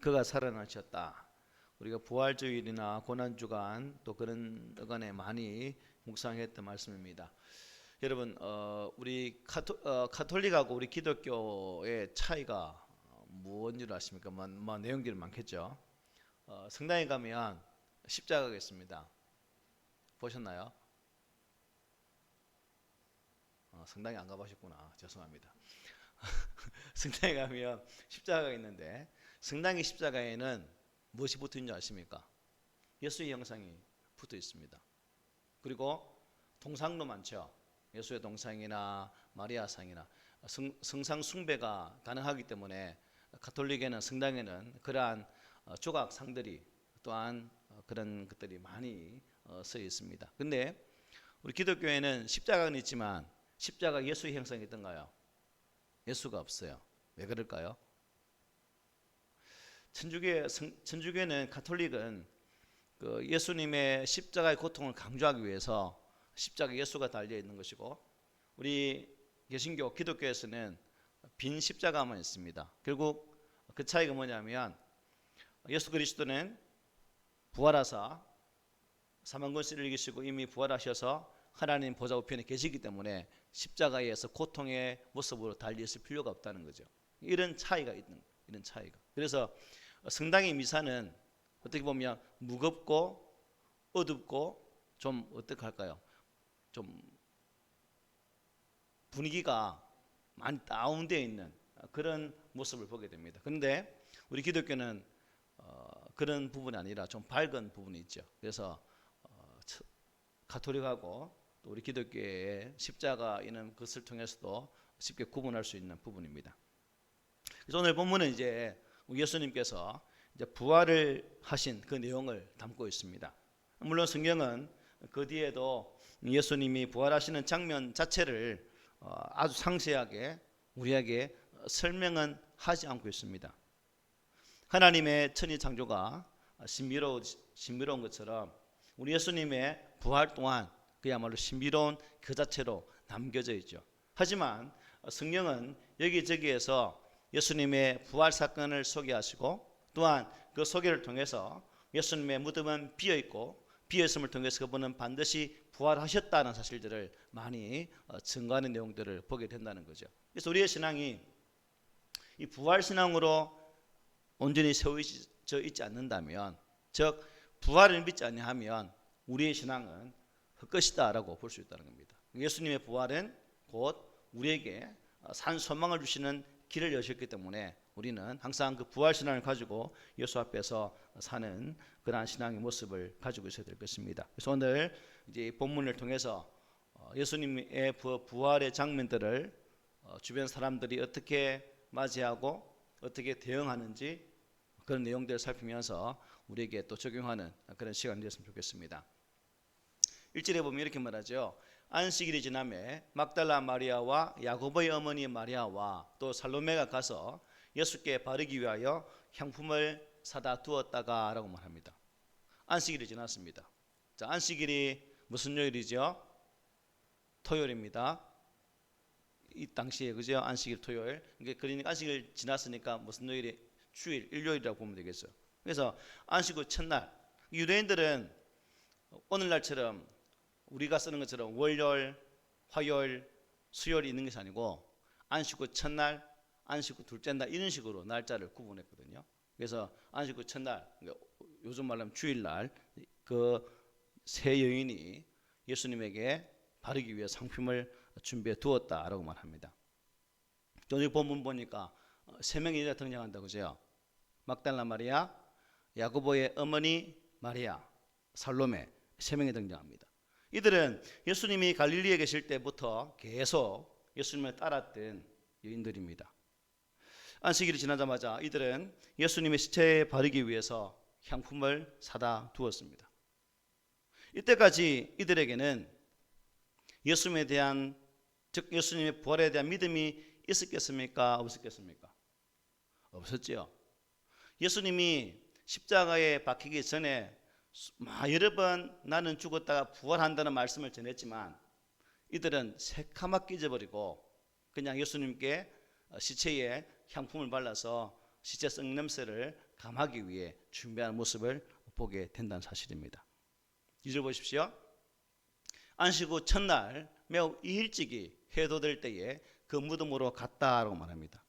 그가 살아나셨다. 우리가 부활주일이나 고난주간 또 그런 어간에 많이 묵상했던 말씀입니다. 여러분, 우리 가톨릭하고 우리 기독교의 차이가 무엇인 줄 아십니까? 내용들이 많겠죠. 성당에 가면 십자가가 있습니다. 보셨나요? 성당에 안 가보셨구나. 죄송합니다. 성당에 가면 십자가가 있는데, 성당의 십자가에는 무엇이 붙어 있는 줄 아십니까? 예수의 형상이 붙어 있습니다. 그리고 동상도 많죠. 예수의 동상이나 마리아 상이나 성상 숭배가 가능하기 때문에 가톨릭에는, 성당에는 그러한 조각상들이 또한 그런 것들이 많이 써 있습니다. 근데 우리 기독교에는 십자가는 있지만 십자가 예수의 형상이 있던가요? 예수가 없어요. 왜 그럴까요? 천주교는, 가톨릭은 그 예수님의 십자가의 고통을 강조하기 위해서 십자가 예수가 달려 있는 것이고, 우리 개신교 기독교에서는 빈 십자가만 있습니다. 결국 그 차이가 뭐냐면, 예수 그리스도는 부활하사 사망권세를 이기시고 이미 부활하셔서 하나님 보좌 우편에 계시기 때문에 십자가에서 고통의 모습으로 달려 있을 필요가 없다는 거죠. 이런 차이가 있는, 이런 차이가. 그래서 성당의 미사는 어떻게 보면 무겁고 어둡고 좀 어떻게 할까요? 좀 분위기가 많이 다운되어 있는 그런 모습을 보게 됩니다. 그런데 우리 기독교는 그런 부분이 아니라 좀 밝은 부분이 있죠. 그래서 가톨릭하고 또 우리 기독교의 십자가 있는 것을 통해서도 쉽게 구분할 수 있는 부분입니다. 그래서 오늘 본문은 이제 예수님께서 이제 부활을 하신 그 내용을 담고 있습니다. 물론 성경은 그 뒤에도 예수님이 부활하시는 장면 자체를 아주 상세하게 우리에게 설명은 하지 않고 있습니다. 하나님의 천지창조가 신비로운 것처럼 우리 예수님의 부활 또한 그야말로 신비로운 그 자체로 남겨져 있죠. 하지만 성경은 여기저기에서 예수님의 부활 사건을 소개하시고, 또한 그 소개를 통해서 예수님의 무덤은 비어있고 비어있음을 통해서 그분은 반드시 부활하셨다는 사실들을 많이 증거하는 내용들을 보게 된다는 거죠. 그래서 우리의 신앙이 이 부활 신앙으로 온전히 세워져 있지 않는다면, 즉 부활을 믿지 아니하면 우리의 신앙은 헛것이다라고 볼 수 있다는 겁니다. 예수님의 부활은 곧 우리에게 산 소망을 주시는 길을 여셨기 때문에 우리는 항상 그 부활 신앙을 가지고 예수 앞에서 사는 그러한 신앙의 모습을 가지고 있어야 될 것입니다. 그래서 오늘 이제 본문을 통해서 예수님의 부활의 장면들을 주변 사람들이 어떻게 맞이하고 어떻게 대응하는지 그런 내용들을 살피면서 우리에게 또 적용하는 그런 시간이 되었으면 좋겠습니다. 1절에 보면 이렇게 말하죠. 안식일이 지나매 막달라 마리아와 야고보의 어머니 마리아와 또 살로메가 가서 예수께 바르기 위하여 향품을 사다 두었다가 라고 말합니다. 안식일이 지났습니다. 자, 안식일이 무슨 요일이죠? 토요일입니다. 이 당시에, 그죠? 안식일 토요일. 그러니까 안식일 지났으니까 무슨 요일이? 주일, 일요일이라고 보면 되겠죠. 그래서 안식 후 첫날, 유대인들은 오늘날처럼 우리가 쓰는 것처럼 월요일, 화요일, 수요일이 있는 것이 아니고 안식 후 첫날, 안식 후 둘째 날 이런 식으로 날짜를 구분했거든요. 그래서 안식 후 첫날, 요즘 말로 하면 주일날, 그 세 여인이 예수님에게 바르기 위해 상품을 준비해 두었다라고 말합니다. 오늘 본문 보니까 세 명이 등장한다고 그죠? 막달라 마리아, 야고보의 어머니 마리아, 살로메, 세 명이 등장합니다. 이들은 예수님이 갈릴리에 계실 때부터 계속 예수님을 따랐던 여인들입니다. 안식일이 지나자마자 이들은 예수님의 시체에 바르기 위해서 향품을 사다 두었습니다. 이때까지 이들에게는 예수님에 대한, 즉 예수님의 부활에 대한 믿음이 있었겠습니까? 없었겠습니까? 없었지요. 예수님이 십자가에 박히기 전에 여러 번 나는 죽었다가 부활한다는 말씀을 전했지만 이들은 새카맣게 잊어버리고 그냥 예수님께 시체에 향품을 발라서 시체 썩는 냄새를 감하기 위해 준비하는 모습을 보게 된다는 사실입니다. 2절 보십시오. 안식 후 첫날 매우 일찍이 해돋을 때에 그 무덤으로 갔다라고 말합니다.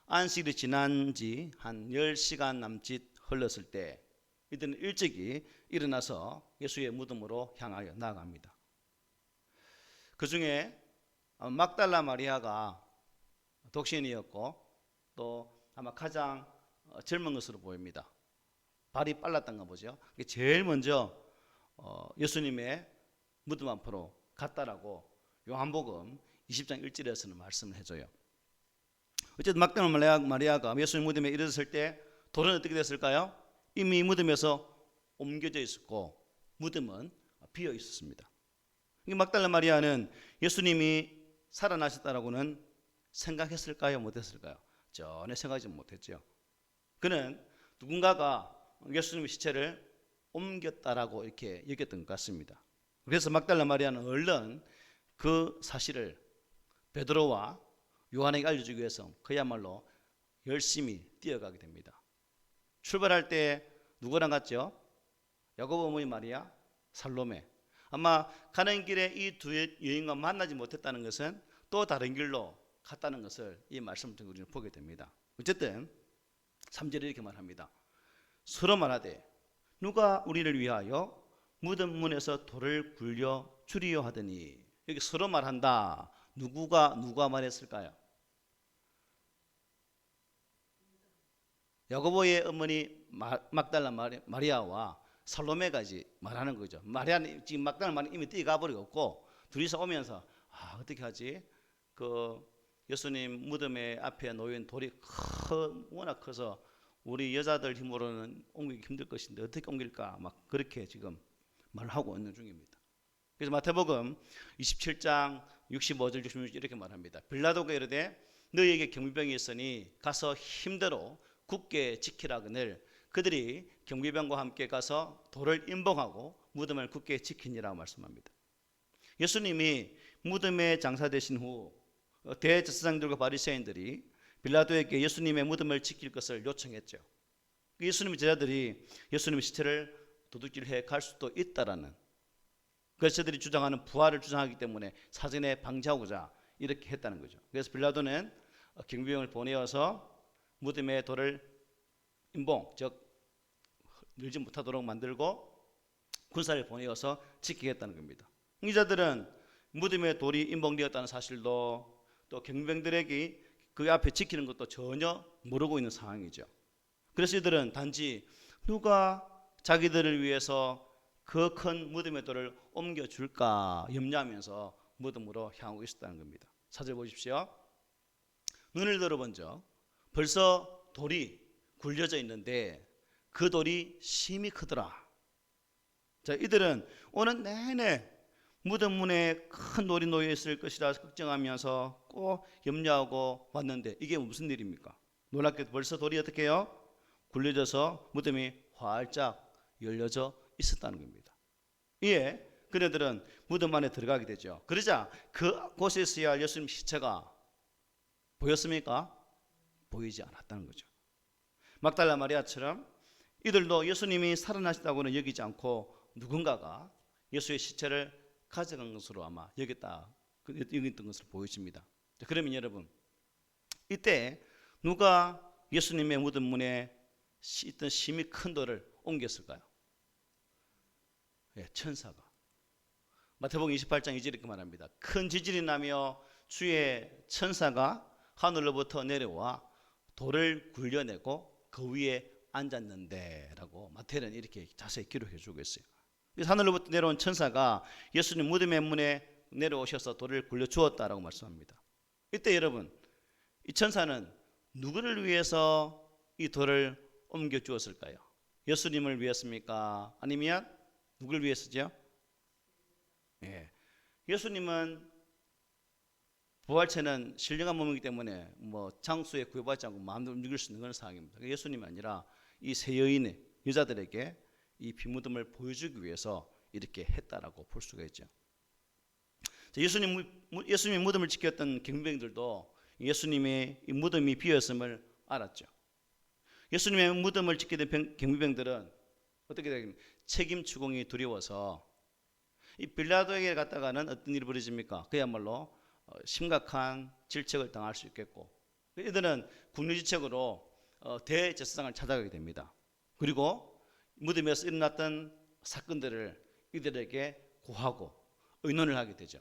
안식일이 지난 지 한 10시간 남짓 흘렀을 때 이들은 일찍이 일어나서 예수의 무덤으로 향하여 나아갑니다. 그 중에 막달라 마리아가 독신이었고 또 아마 가장 젊은 것으로 보입니다. 발이 빨랐던가 보죠. 제일 먼저 예수님의 무덤 앞으로 갔다라고 요한복음 20장 1절에서는 말씀을 해줘요. 어쨌든 막달라 마리아가 예수님 무덤에 이르렀을 때 돌은 어떻게 됐을까요? 이미 무덤에서 옮겨져 있었고 무덤은 비어 있었습니다. 막달라 마리아는 예수님이 살아나셨다라고는 생각했을까요? 못했을까요? 전혀 생각하지 못했죠. 그는 누군가가 예수님의 시체를 옮겼다라고 이렇게 여겼던 것 같습니다. 그래서 막달라 마리아는 얼른 그 사실을 베드로와 요한에게 알려주기 위해서 그야말로 열심히 뛰어가게 됩니다. 출발할 때 누구랑 갔죠? 야고보 어머니 마리아, 살로메. 아마 가는 길에 이 두 여인과 만나지 못했다는 것은 또 다른 길로 갔다는 것을 이 말씀을 통해 우리는 보게 됩니다. 어쨌든 3절에 이렇게 말합니다. 서로 말하되 누가 우리를 위하여 무덤 문에서 돌을 굴려 주리요 하더니, 여기 서로 말한다. 누가 말했을까요? 야고보의 어머니 막달라 마리아와 살로메까지 말하는 거죠. 마리아는 지금 막달라 마리아 이미 뛰어가 버리고 둘이서 오면서 어떻게 하지? 그 예수님 무덤의 앞에 놓인 돌이 워낙 커서 우리 여자들 힘으로는 옮기기 힘들 것인데 어떻게 옮길까? 막 그렇게 지금 말하고 있는 중입니다. 그래서 마태복음 27장 65절 66절 이렇게 말합니다. 빌라도가 이르되 너희에게 경비병이 있으니 가서 힘대로 굳게 지키라거늘 그들이 경비병과 함께 가서 돌을 임봉하고 무덤을 굳게 지키니라 말씀합니다. 예수님이 무덤에 장사되신 후 대제사장들과 바리새인들이 빌라도에게 예수님의 무덤을 지킬 것을 요청했죠. 예수님의 제자들이 예수님의 시체를 도둑질해 갈 수도 있다라는, 그래서 저들이 주장하는 부활을 주장하기 때문에 사전에 방지하고자 이렇게 했다는 거죠. 그래서 빌라도는 경비병을 보내어서 무덤에 돌을 임봉, 즉 늘지 못하도록 만들고 군사를 보내어서 지키겠다는 겁니다. 이 자들은 무덤에 돌이 임봉되었다는 사실도 또 경비병들에게 그 앞에 지키는 것도 전혀 모르고 있는 상황이죠. 그래서 이들은 단지 누가 자기들을 위해서 그 큰 무덤의 돌을 옮겨줄까 염려하면서 무덤으로 향하고 있었다는 겁니다. 4절 보십시오. 눈을 들어본 적 벌써 돌이 굴려져 있는데 그 돌이 심히 크더라. 자, 이들은 오는 내내 무덤 문에 큰 돌이 놓여 있을 것이라 걱정하면서 꼭 염려하고 왔는데 이게 무슨 일입니까? 놀랍게도 벌써 돌이 어떻게 해요? 굴려져서 무덤이 활짝 열려져 있었다는 겁니다. 이에 그네들은 무덤 안에 들어가게 되죠. 그러자 그곳에 있어야 할 예수님 시체가 보였습니까? 보이지 않았다는 거죠. 막달라 마리아처럼 이들도 예수님이 살아나셨다고는 여기지 않고 누군가가 예수의 시체를 가져간 것으로 아마 여겼던 것으로 보여집니다. 그러면 여러분, 이때 누가 예수님의 무덤 문에 있던 심히 큰 돌을 옮겼을까요? 천사가. 마태복음 28장 2절에 이렇게 말합니다. 큰 지진이 나며 주의 천사가 하늘로부터 내려와 돌을 굴려내고 그 위에 앉았는데 라고 마태는 이렇게 자세히 기록해 주고 있어요. 하늘로부터 내려온 천사가 예수님 무덤의 문에 내려오셔서 돌을 굴려 주었다라고 말씀합니다. 이때 여러분, 이 천사는 누구를 위해서 이 돌을 옮겨 주었을까요? 예수님을 위했습니까? 아니면 누구를 위해서죠? 예수님은 부활체는 신령한 몸이기 때문에 장수에 구애받지 않고 마음대로 움직일 수 있는 그런 상황입니다. 예수님이 아니라 이 세 여인의 여자들에게 이 비무덤을 보여주기 위해서 이렇게 했다라고 볼 수가 있죠. 예수님의 무덤을 지켰던 경비병들도 예수님의 이 무덤이 비었음을 알았죠. 예수님의 무덤을 지키던 경비병들은 어떻게 되겠습니까? 책임 추궁이 두려워서 이 빌라도에게 갔다가는 어떤 일이 벌어집니까? 그야말로 심각한 질책을 당할 수 있겠고, 이들은 국리지책으로 대제사장을 찾아가게 됩니다. 그리고 무덤에서 일어났던 사건들을 이들에게 고하고 의논을 하게 되죠.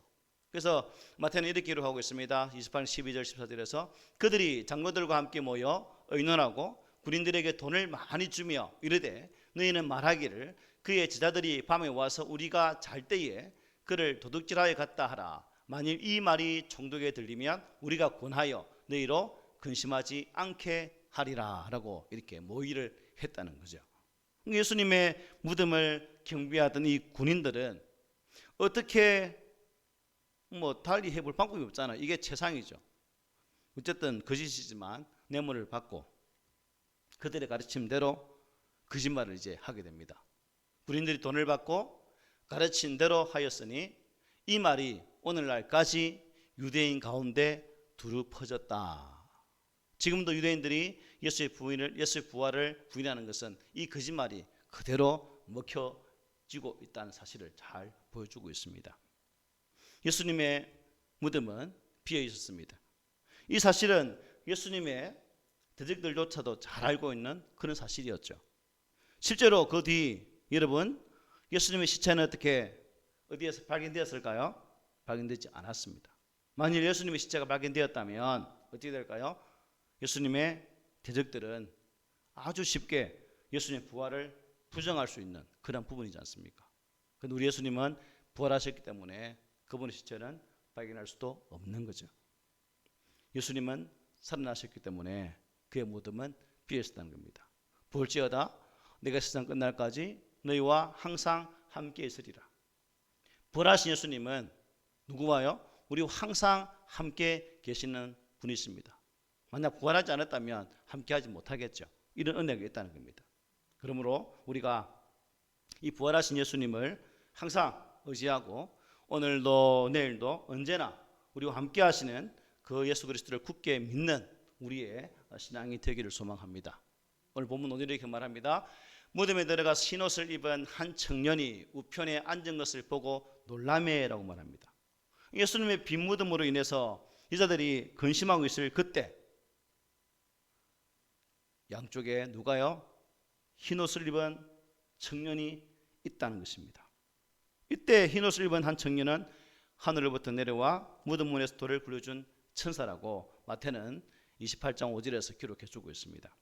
그래서 마태는 이렇게 기록하고 있습니다. 28장 12절 14절에서 그들이 장로들과 함께 모여 의논하고 군인들에게 돈을 많이 주며 이르되 너희는 말하기를 그의 제자들이 밤에 와서 우리가 잘 때에 그를 도둑질하여 갔다 하라. 만일 이 말이 총독에 들리면 우리가 권하여 너희로 근심하지 않게 하리라 라고 이렇게 모의를 했다는 거죠. 예수님의 무덤을 경비하던 이 군인들은 어떻게 달리 해볼 방법이 없잖아요. 이게 최상이죠. 어쨌든 거짓이지만 뇌물을 받고 그들의 가르침대로 거짓말을 이제 하게 됩니다. 군인들이 돈을 받고 가르친 대로 하였으니 이 말이 오늘날까지 유대인 가운데 두루 퍼졌다. 지금도 유대인들이 예수의 부활을 부인하는 것은 이 거짓말이 그대로 먹혀지고 있다는 사실을 잘 보여주고 있습니다. 예수님의 무덤은 비어 있었습니다. 이 사실은 예수님의 대적들조차도 잘 알고 있는 그런 사실이었죠. 실제로 그 뒤 여러분 예수님의 시체는 어디에서 발견되었을까요? 발견되지 않았습니다. 만일 예수님의 시체가 발견되었다면 어떻게 될까요? 예수님의 대적들은 아주 쉽게 예수님의 부활을 부정할 수 있는 그런 부분이지 않습니까? 그런데 우리 예수님은 부활하셨기 때문에 그분의 시체는 발견할 수도 없는 거죠. 예수님은 살아나셨기 때문에 그의 무덤은 비어 있었다는 겁니다. 볼지어다 내가 세상 끝날까지 너희와 항상 함께 있으리라. 부활하신 예수님은 누구와요? 우리와 항상 함께 계시는 분이십니다. 만약 부활하지 않았다면 함께하지 못하겠죠. 이런 은혜가 있다는 겁니다. 그러므로 우리가 이 부활하신 예수님을 항상 의지하고 오늘도 내일도 언제나 우리와 함께 하시는 그 예수 그리스도를 굳게 믿는 우리의 신앙이 되기를 소망합니다. 오늘 본문 오늘 이렇게 말합니다. 무덤에 들어가서 흰옷을 입은 한 청년이 우편에 앉은 것을 보고 놀라매라고 말합니다. 예수님의 빈 무덤으로 인해서 여자들이 근심하고 있을 그때 양쪽에 누가요? 흰옷을 입은 청년이 있다는 것입니다. 이때 흰옷을 입은 한 청년은 하늘로부터 내려와 무덤 문에서 돌을 굴려준 천사라고 마태는 28장 5절에서 기록해주고 있습니다.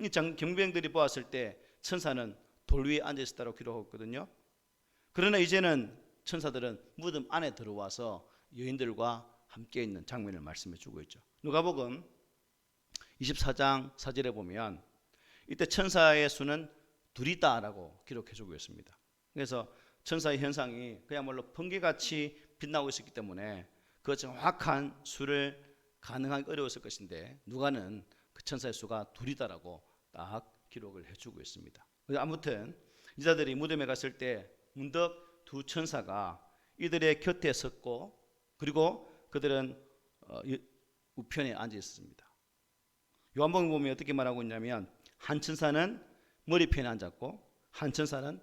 이 경비병들이 보았을 때 천사는 돌 위에 앉아 있었다고 기록했거든요. 그러나 이제는 천사들은 무덤 안에 들어와서 여인들과 함께 있는 장면을 말씀해 주고 있죠. 누가복음 24장 4절에 보면 이때 천사의 수는 둘이다라고 기록해 주고 있습니다. 그래서 천사의 현상이 그야말로 번개같이 빛나고 있었기 때문에 그 정확한 수를 가능하기 어려웠을 것인데 누가는 그 천사의 수가 둘이다라고 딱 기록을 해주고 있습니다. 아무튼 이자들이 무덤에 갔을 때 문득 두 천사가 이들의 곁에 섰고 그리고 그들은 우편에 앉아 있었습니다. 요한복음 보면 어떻게 말하고 있냐면 한 천사는 머리편에 앉았고 한 천사는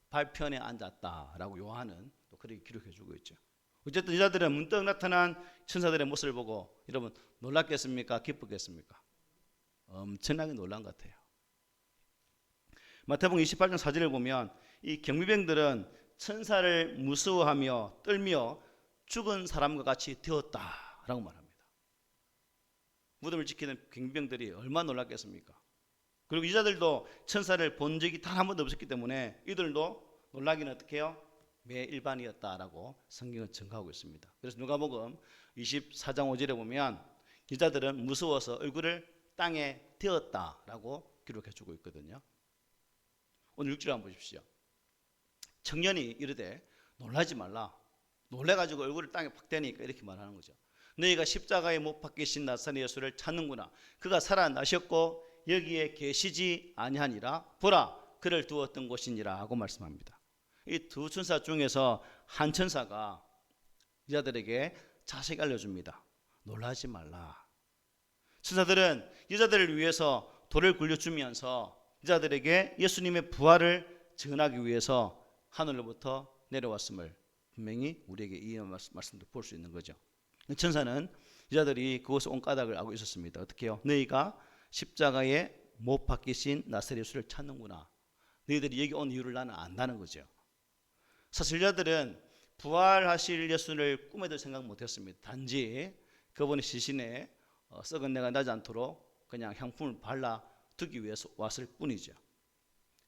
발편에 앉았다라고 요한은 또 그렇게 기록해주고 있죠. 어쨌든 여자들은 문득 나타난 천사들의 모습을 보고 여러분 놀랐겠습니까? 기쁘겠습니까? 엄청나게 놀란 것 같아요. 마태복음 28장 4절을 보면 이 경비병들은 천사를 무서워하며 떨며 죽은 사람과 같이 되었다라고 말합니다. 무덤을 지키는 경비병들이 얼마나 놀랐겠습니까? 그리고 여자들도 천사를 본 적이 단 한 번도 없었기 때문에 이들도 놀라기는 어떻게 해요? 매 일반이었다라고 성경은 증거하고 있습니다. 그래서 누가복음 24장 5절에 보면 여자들은 무서워서 얼굴을 땅에 대었다라고 기록해주고 있거든요. 오늘 6절 한번 보십시오. 청년이 이르되 놀라지 말라. 놀래가지고 얼굴을 땅에 팍 대니까 이렇게 말하는 거죠. 너희가 십자가에 못 박히신 나사렛 예수를 찾는구나. 그가 살아나셨고 여기에 계시지 아니하니라. 보라 그를 두었던 곳이니라 하고 말씀합니다. 이 두 천사 중에서 한 천사가 여자들에게 자세히 알려줍니다. 놀라지 말라. 천사들은 여자들을 위해서 돌을 굴려주면서 제자들에게 예수님의 부활을 전하기 위해서 하늘로부터 내려왔음을 분명히 우리에게 이 말씀도 볼 수 있는 거죠. 천사는 제자들이 그곳에 온 까닭을 알고 있었습니다. 어떻게 해요? 너희가 십자가에 못 박히신 나사렛 예수를 찾는구나. 너희들이 여기 온 이유를 나는 안다는 거죠. 사실 제자들은 부활하실 예수를 꿈에도 생각 못했습니다. 단지 그분의 시신에 썩은 내가 나지 않도록 그냥 향품을 발라 두기 위해서 왔을 뿐이죠.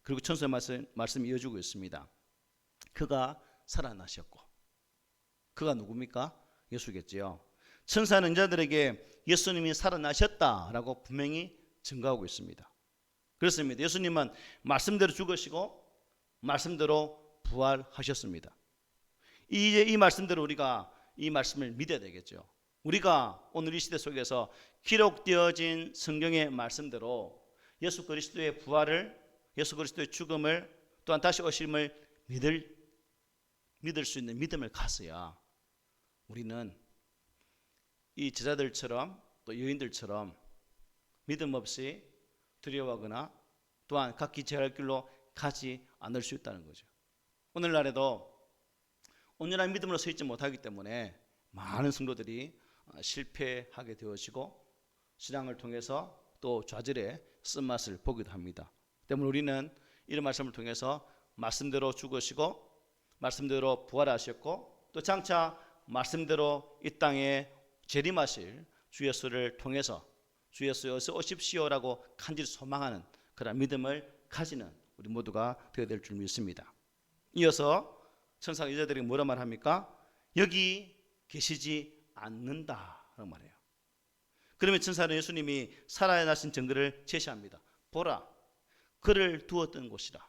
그리고 천사의 말씀이 이어지고 있습니다. 그가 살아나셨고, 그가 누굽니까? 예수겠지요. 천사는 자들에게 예수님이 살아나셨다라고 분명히 증거하고 있습니다. 그렇습니다. 예수님은 말씀대로 죽으시고 말씀대로 부활하셨습니다. 이제 이 말씀대로 우리가 이 말씀을 믿어야 되겠죠. 우리가 오늘 이 시대 속에서 기록되어진 성경의 말씀대로 예수 그리스도의 부활을, 예수 그리스도의 죽음을, 또한 다시 오심을 믿을 수 있는 믿음을 가져야 우리는 이 제자들처럼 또 여인들처럼 믿음 없이 두려워하거나 또한 각기 제 할 길로 가지 않을 수 있다는 거죠. 오늘날에도 온전한 믿음으로 서 있지 못하기 때문에 많은 성도들이 실패하게 되어지고 신앙을 통해서 또 좌절의 쓴맛을 보기도 합니다. 때문에 우리는 이런 말씀을 통해서 말씀대로 죽으시고 말씀대로 부활하셨고 또 장차 말씀대로 이 땅에 재림하실 주 예수를 통해서 주 예수 어서 오십시오라고 간절히 소망하는 그런 믿음을 가지는 우리 모두가 되어야 될 줄 믿습니다. 이어서 천사가 여자들에게 뭐라 말합니까? 여기 계시지 않는다라고 말해요. 그러면 천사는 예수님이 살아나신 증거를 제시합니다. 보라, 그를 두었던 곳이라.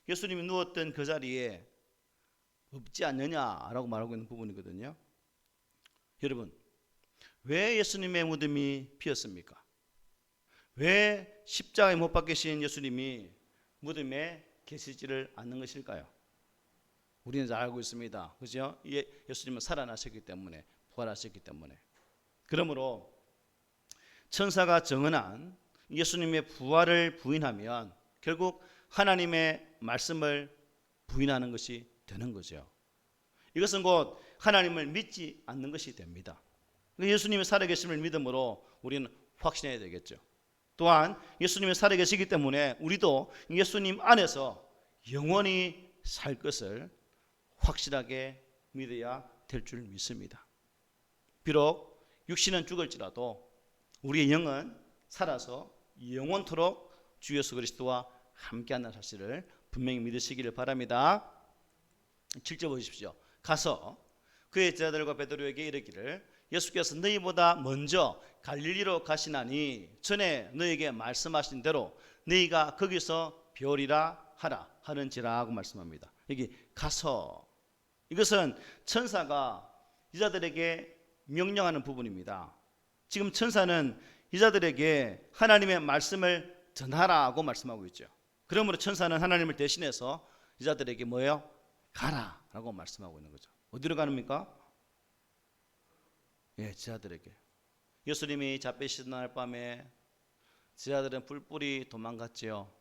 예수님이 누웠던 그 자리에 없지 않느냐라고 말하고 있는 부분이거든요. 여러분, 왜 예수님의 무덤이 비었습니까? 왜 십자가에 못 박히신 예수님이 무덤에 계시지를 않는 것일까요? 우리는 잘 알고 있습니다. 그죠? 예수님은 살아나셨기 때문에, 부활하셨기 때문에. 그러므로 천사가 정언한 예수님의 부활을 부인하면 결국 하나님의 말씀을 부인하는 것이 되는 거죠. 이것은 곧 하나님을 믿지 않는 것이 됩니다. 예수님이 살아계심을 믿음으로 우리는 확신해야 되겠죠. 또한 예수님이 살아계시기 때문에 우리도 예수님 안에서 영원히 살 것을 확실하게 믿어야 될 줄 믿습니다. 비록 육신은 죽을지라도 우리의 영은 살아서 영원토록 주 예수 그리스도와 함께하는 사실을 분명히 믿으시기를 바랍니다. 7절 보십시오. 가서 그의 제자들과 베드로에게 이르기를 예수께서 너희보다 먼저 갈릴리로 가시나니 전에 너희에게 말씀하신 대로 너희가 거기서 배우리라 하라 하는지라 하고 말씀합니다. 여기 가서, 이것은 천사가 여자들에게 명령하는 부분입니다. 지금 천사는 여자들에게 하나님의 말씀을 전하라고 말씀하고 있죠. 그러므로 천사는 하나님을 대신해서 여자들에게 뭐예요? 가라라고 말씀하고 있는 거죠. 어디로 가는입니까? 예, 제자들에게. 예수님이 잡히시던 날 밤에 제자들은 뿔뿔이 도망갔지요.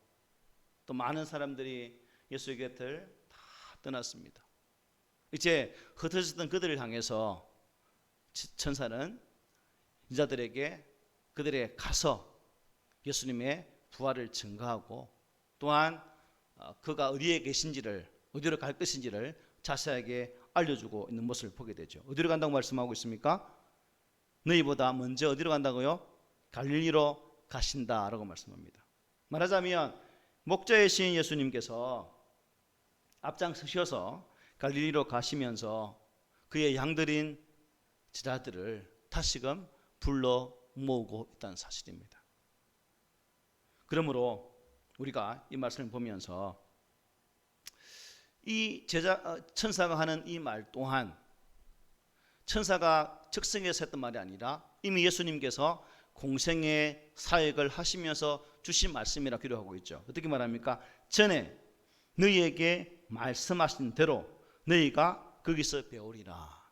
또 많은 사람들이 예수의 곁을 다 떠났습니다. 이제 흩어졌던 그들을 향해서 천사는 여자들에게 그들에게 가서 예수님의 부활을 증거하고 또한 그가 어디에 계신지를, 어디로 갈 것인지를 자세하게 알려주고 있는 모습을 보게 되죠. 어디로 간다고 말씀하고 있습니까? 너희보다 먼저 어디로 간다고요? 갈릴리로 가신다라고 말씀합니다. 말하자면 목자이신 예수님께서 앞장서셔서 갈릴리로 가시면서 그의 양들인 제자들을 다시금 불러 모으고 있다는 사실입니다. 그러므로 우리가 이 말씀을 보면서 이 천사가 하는 이 말 또한 천사가 즉석에서 했던 말이 아니라 이미 예수님께서 공생의 사역을 하시면서 주신 말씀이라 기록하고 있죠. 어떻게 말합니까? 전에 너희에게 말씀하신 대로 너희가 거기서 배우리라.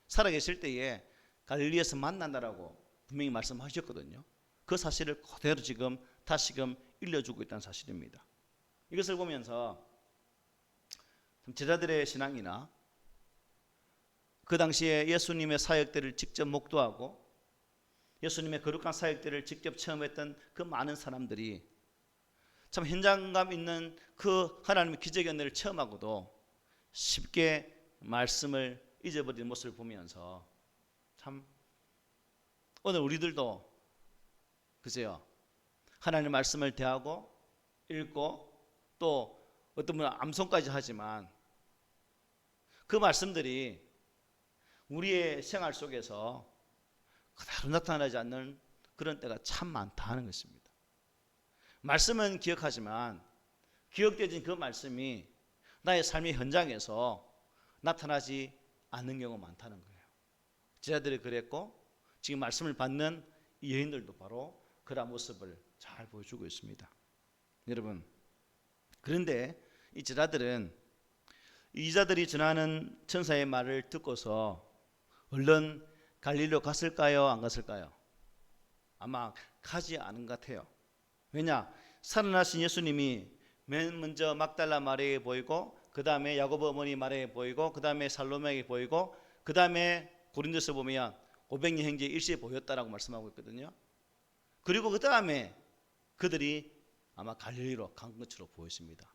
살아계실 때에 갈릴리에서 만난다라고 분명히 말씀하셨거든요. 그 사실을 그대로 지금 다시금 일러주고 있다는 사실입니다. 이것을 보면서 제자들의 신앙이나 그 당시에 예수님의 사역들을 직접 목도하고 예수님의 거룩한 사역들을 직접 체험했던 그 많은 사람들이 참 현장감 있는 그 하나님의 기적의 은혜를 체험하고도 쉽게 말씀을 잊어버리는 모습을 보면서 참 오늘 우리들도 그제요 하나님의 말씀을 대하고 읽고 또 어떤 분은 암송까지 하지만 그 말씀들이 우리의 생활 속에서 그대로 나타나지 않는 그런 때가 참 많다 하는 것입니다. 말씀은 기억하지만 기억되어진 그 말씀이 나의 삶의 현장에서 나타나지 않는 경우가 많다는 거예요. 제자들이 그랬고 지금 말씀을 받는 이 여인들도 바로 그런 모습을 잘 보여주고 있습니다. 여러분, 그런데 이 제자들은 이자들이 전하는 천사의 말을 듣고서 얼른 갈릴리로 갔을까요? 안 갔을까요? 아마 가지 않은 것 같아요. 왜냐? 살아나신 예수님이 맨 먼저 막달라 마리아에 보이고 그 다음에 야고보 어머니 마리아에 보이고 그 다음에 살로메에게 보이고 그 다음에 고린도서 보면 500년 행제 일시에 보였다라고 말씀하고 있거든요. 그리고 그 다음에 그들이 아마 갈릴리로 간 것으로 보였습니다.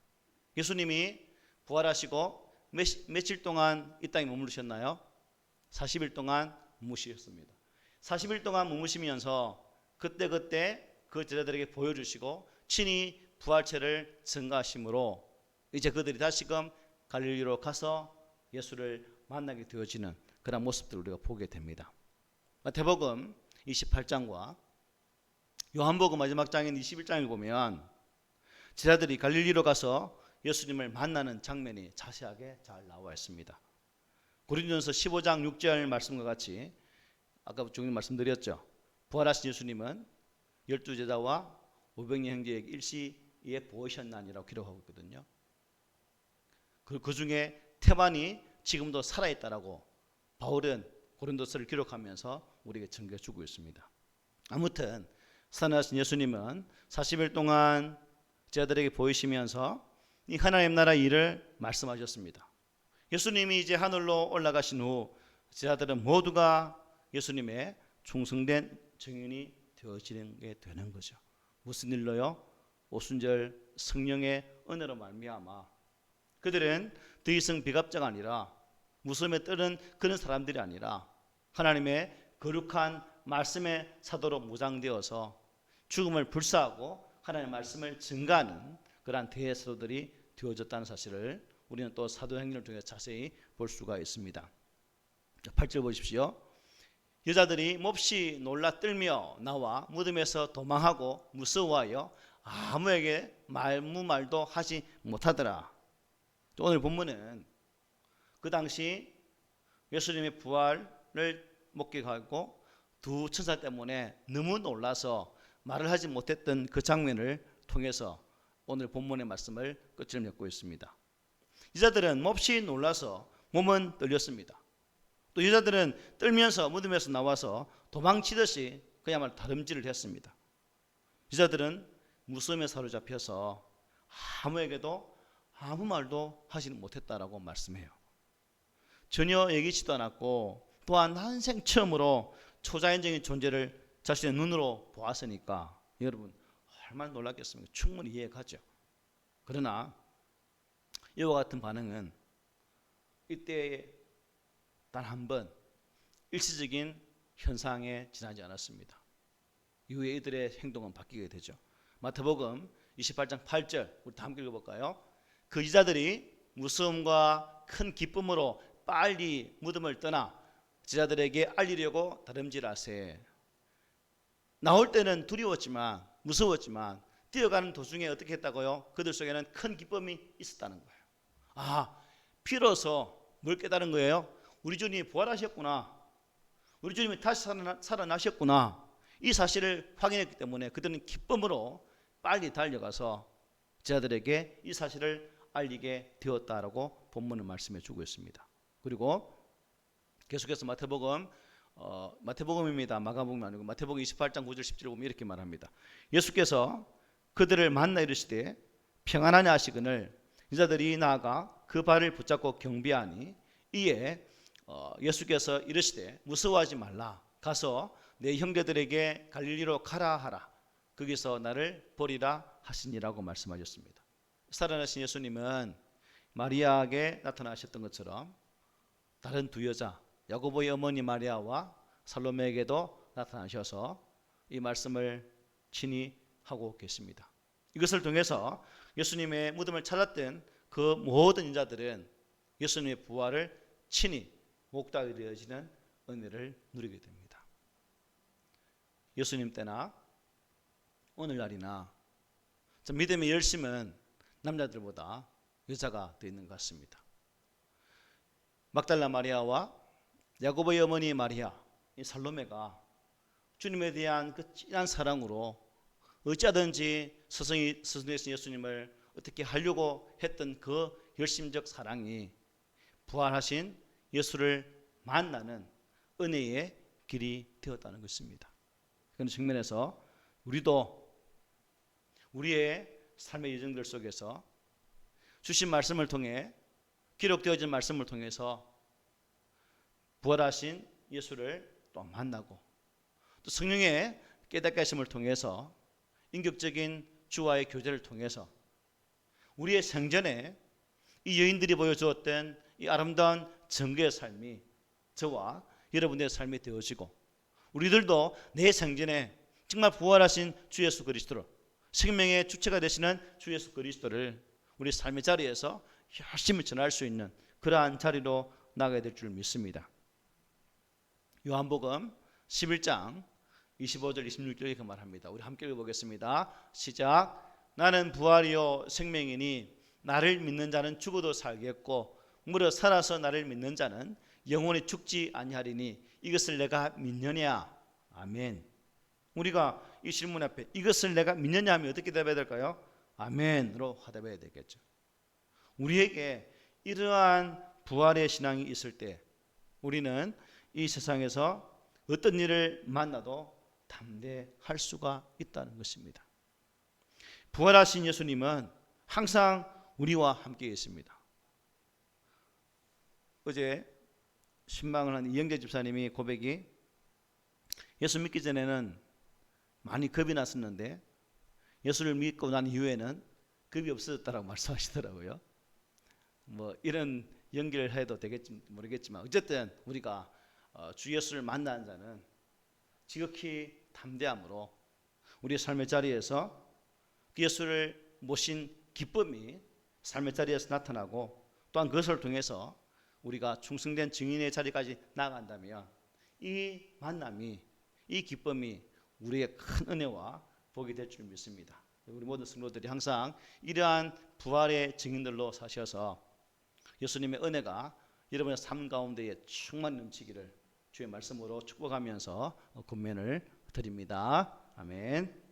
예수님이 부활하시고 며칠 동안 이 땅에 머무르셨나요? 40일 동안 머무르셨습니다. 40일 동안 머무시면서 그때 그 제자들에게 보여주시고 친히 부활체를 증가하심으로 이제 그들이 다시금 갈릴리로 가서 예수를 만나게 되어지는 그런 모습들을 우리가 보게 됩니다. 마태복음 28장과 요한복음 마지막 장인 21장을 보면 제자들이 갈릴리로 가서 예수님을 만나는 장면이 자세하게 잘 나와 있습니다. 고린도전서 15장 6절 말씀과 같이 아까 주님 말씀드렸죠. 부활하신 예수님은 12제자와 500년 형제에게 일시에 보이셨나니라고 기록하고 있거든요. 그 중에 태반이 지금도 살아있다라고 바울은 고린도서를 기록하면서 우리에게 증거해 주고 있습니다. 아무튼 살아나신 예수님은 40일 동안 제자들에게 보이시면서 이 하나님 나라 일을 말씀하셨습니다. 예수님이 이제 하늘로 올라가신 후 제자들은 모두가 예수님의 충성된 증인이 되어지는 게 되는 거죠. 무슨 일로요? 오순절 성령의 은혜로 말미암아 그들은 더 이상 비갑자가 아니라 무덤에 뜨는 그런 사람들이 아니라 하나님의 거룩한 말씀의 사도로 무장되어서 죽음을 불사하고 하나님의 말씀을 증가하는 그러한 대사도들이 되어졌다는 사실을 우리는 또 사도행전을 통해 자세히 볼 수가 있습니다. 8절 보십시오. 여자들이 몹시 놀라 떨며 나와 무덤에서 도망하고 무서워하여 아무에게 아무 말도 하지 못하더라. 오늘 본문은 그 당시 예수님의 부활을 목격하고 두 천사 때문에 너무 놀라서 말을 하지 못했던 그 장면을 통해서 오늘 본문의 말씀을 끝을 맺고 있습니다. 여자들은 몹시 놀라서 몸은 떨렸습니다. 또 여자들은 떨면서 무덤에서 나와서 도망치듯이 그야말로 다름질을 했습니다. 여자들은 무덤에 사로잡혀서 아무에게도 아무 말도 하지 못했다라고 말씀해요. 전혀 얘기치도 않았고 또한 난생 처음으로 초자연적인 존재를 자신의 눈으로 보았으니까 여러분 얼마나 놀랐겠습니까? 충분히 이해가죠. 그러나 이와 같은 반응은 이때 단 한 번 일시적인 현상에 지나지 않았습니다. 이후에 이들의 행동은 바뀌게 되죠. 마태복음 28장 8절 우리 다 함께 읽어볼까요? 그 여자들이 무서움과 큰 기쁨으로 빨리 무덤을 떠나 제자들에게 알리려고 다름질하세. 나올 때는 두려웠지만 무서웠지만 뛰어가는 도중에 어떻게 했다고요? 그들 속에는 큰 기쁨이 있었다는 거예요. 아, 비로소 뭘 깨달은 거예요? 우리 주님이 부활하셨구나. 우리 주님이 다시 살아나셨구나. 이 사실을 확인했기 때문에 그들은 기쁨으로 빨리 달려가서 제자들에게 이 사실을 알리게 되었다라고 본문은 말씀해 주고 있습니다. 그리고 계속해서 마태복음 마태복음입니다. 마가복음 아니고 마태복음 28장 9절 10절 보면 이렇게 말합니다. 예수께서 그들을 만나 이르시되 평안하냐 하시거늘 여자들이 나아가 그 발을 붙잡고 경배하니 이에 예수께서 이르시되 무서워하지 말라 가서 내 형제들에게 갈릴리로 가라 하라 거기서 나를 보리라 하시니라고 말씀하셨습니다. 살아나신 예수님은 마리아에게 나타나셨던 것처럼 다른 두 여자 야고보의 어머니 마리아와 살로메에게도 나타나셔서 이 말씀을 친히 하고 계십니다. 이것을 통해서 예수님의 무덤을 찾았던 그 모든 인자들은 예수님의 부활을 친히 목도하게 되어지는 은혜를 누리게 됩니다. 예수님 때나 오늘날이나 믿음의 열심은 남자들보다 여자가 더 있는 것 같습니다. 막달라 마리아와 야고보의 어머니 마리아, 이 살로메가 주님에 대한 그 진한 사랑으로 어찌하든지 스승이신 예수님을 어떻게 하려고 했던 그 열심적 사랑이 부활하신 예수를 만나는 은혜의 길이 되었다는 것입니다. 그런 측면에서 우리도 우리의 삶의 여정들 속에서 주신 말씀을 통해 기록되어진 말씀을 통해서 부활하신 예수를 또 만나고 또 성령의 깨닫게 하심을 통해서 인격적인 주와의 교제를 통해서 우리의 생전에 이 여인들이 보여주었던 이 아름다운 정교의 삶이 저와 여러분의 삶이 되어지고 우리들도 내 생전에 정말 부활하신 주 예수 그리스도를 생명의 주체가 되시는 주 예수 그리스도를 우리 삶의 자리에서 열심히 전할 수 있는 그러한 자리로 나가야 될 줄 믿습니다. 요한복음 11장 25절 26절에 이렇게 말합니다. 우리 함께 읽어보겠습니다. 시작. 나는 부활이요 생명이니 나를 믿는 자는 죽어도 살겠고 무릇 살아서 나를 믿는 자는 영원히 죽지 아니하리니 이것을 내가 믿느냐. 아멘. 우리가 이 질문 앞에 이것을 내가 믿느냐 하면 어떻게 답해야 될까요? 아멘으로 화답해야 되겠죠. 우리에게 이러한 부활의 신앙이 있을 때 우리는 이 세상에서 어떤 일을 만나도 담대할 수가 있다는 것입니다. 부활하신 예수님은 항상 우리와 함께 있습니다. 어제 신방을 한 이영재 집사님이 고백이 예수 믿기 전에는 많이 겁이 났었는데 예수를 믿고 난 이후에는 겁이 없어졌다라고 말씀하시더라고요. 뭐 이런 연결을 해도 되겠지 모르겠지만 어쨌든 우리가 주 예수를 만난 자는 지극히 담대함으로 우리의 삶의 자리에서 그 예수를 모신 기쁨이 삶의 자리에서 나타나고 또한 그것을 통해서 우리가 충성된 증인의 자리까지 나아간다면 이 만남이 이 기쁨이 우리의 큰 은혜와 복이 될 줄 믿습니다. 우리 모든 성도들이 항상 이러한 부활의 증인들로 사셔서 예수님의 은혜가 여러분의 삶 가운데에 충만히 넘치기를 주의 말씀으로 축복하면서 권면을 드립니다. 아멘.